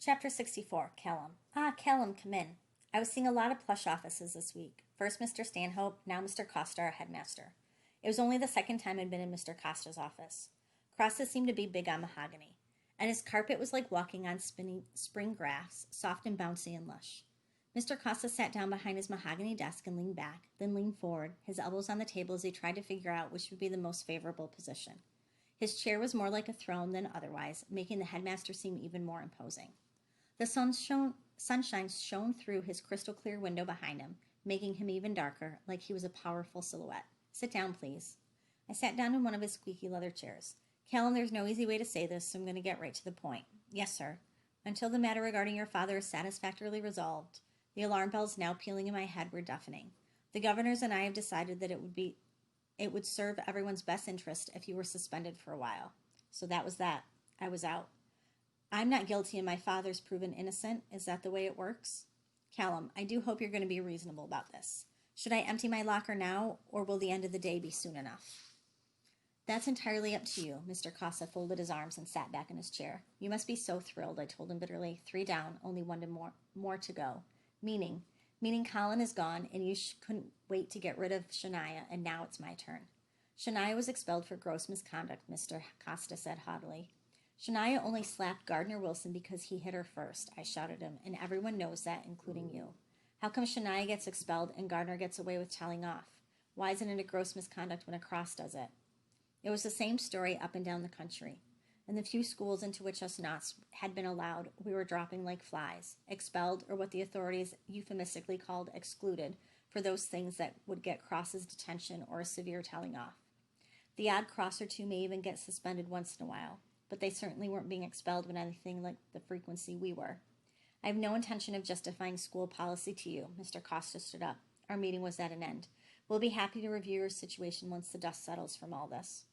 Chapter 64, Callum. Ah, Callum, come in. I was seeing a lot of plush offices this week. First Mr. Stanhope, now Mr. Costa, our headmaster. It was only the second time I'd been in Mr. Costa's office. Costa seemed to be big on mahogany, and his carpet was like walking on spring grass, soft and bouncy and lush. Mr. Costa sat down behind his mahogany desk and leaned back, then leaned forward, his elbows on the table as he tried to figure out which would be the most favorable position. His chair was more like a throne than otherwise, making the headmaster seem even more imposing. The sunshine shone through his crystal clear window behind him, making him even darker, like he was a powerful silhouette. Sit down, please. I sat down in one of his squeaky leather chairs. Callum, there's no easy way to say this, so I'm going to get right to the point. Yes, sir. Until the matter regarding your father is satisfactorily resolved, the alarm bells now pealing in my head were deafening. The governors and I have decided that it would serve everyone's best interest if you were suspended for a while. So that was that. I was out. I'm not guilty and my father's proven innocent. Is that the way it works? Callum, I do hope you're going to be reasonable about this. Should I empty my locker now, or will the end of the day be soon enough? That's entirely up to you. Mr. Costa folded his arms and sat back in his chair. You must be so thrilled, I told him bitterly. 3 down, only 1 more to go. Meaning Colin is gone, and you couldn't wait to get rid of Shania, and now it's my turn. Shania was expelled for gross misconduct, Mr. Costa said haughtily. Shania only slapped Gardner Wilson because he hit her first, I shouted at him, and everyone knows that, including you. How come Shania gets expelled and Gardner gets away with telling off? Why isn't it a gross misconduct when a cross does it? It was the same story up and down the country. In the few schools into which us Knots had been allowed, we were dropping like flies, expelled, or what the authorities euphemistically called excluded, for those things that would get crosses detention or a severe telling off. The odd cross or two may even get suspended once in a while, but they certainly weren't being expelled with anything like the frequency we were. I have no intention of justifying school policy to you. Mr. Costa stood up. Our meeting was at an end. We'll be happy to review your situation once the dust settles from all this.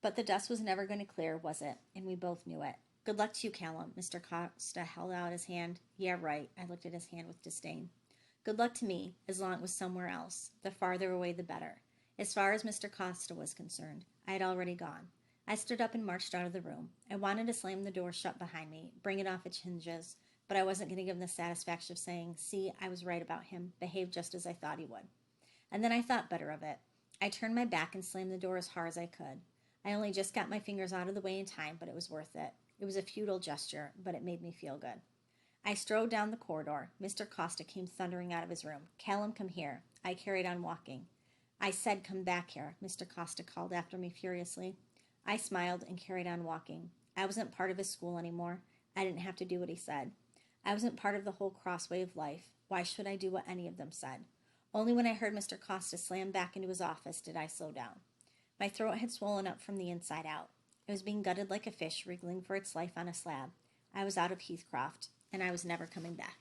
But the dust was never going to clear, was it? And we both knew it. Good luck to you, Callum. Mr. Costa held out his hand. Yeah, right. I looked at his hand with disdain. Good luck to me, as long as it was somewhere else. The farther away, the better. As far as Mr. Costa was concerned, I had already gone. I stood up and marched out of the room. I wanted to slam the door shut behind me, bring it off its hinges, but I wasn't going to give him the satisfaction of saying, see, I was right about him, behaved just as I thought he would. And then I thought better of it. I turned my back and slammed the door as hard as I could. I only just got my fingers out of the way in time, but it was worth it. It was a futile gesture, but it made me feel good. I strode down the corridor. Mr. Costa came thundering out of his room. Callum, come here. I carried on walking. I said come back here, Mr. Costa called after me furiously. I smiled and carried on walking. I wasn't part of his school anymore. I didn't have to do what he said. I wasn't part of the whole Crossway of life. Why should I do what any of them said? Only when I heard Mr. Costa slam back into his office did I slow down. My throat had swollen up from the inside out. I was being gutted like a fish wriggling for its life on a slab. I was out of Heathcroft, and I was never coming back.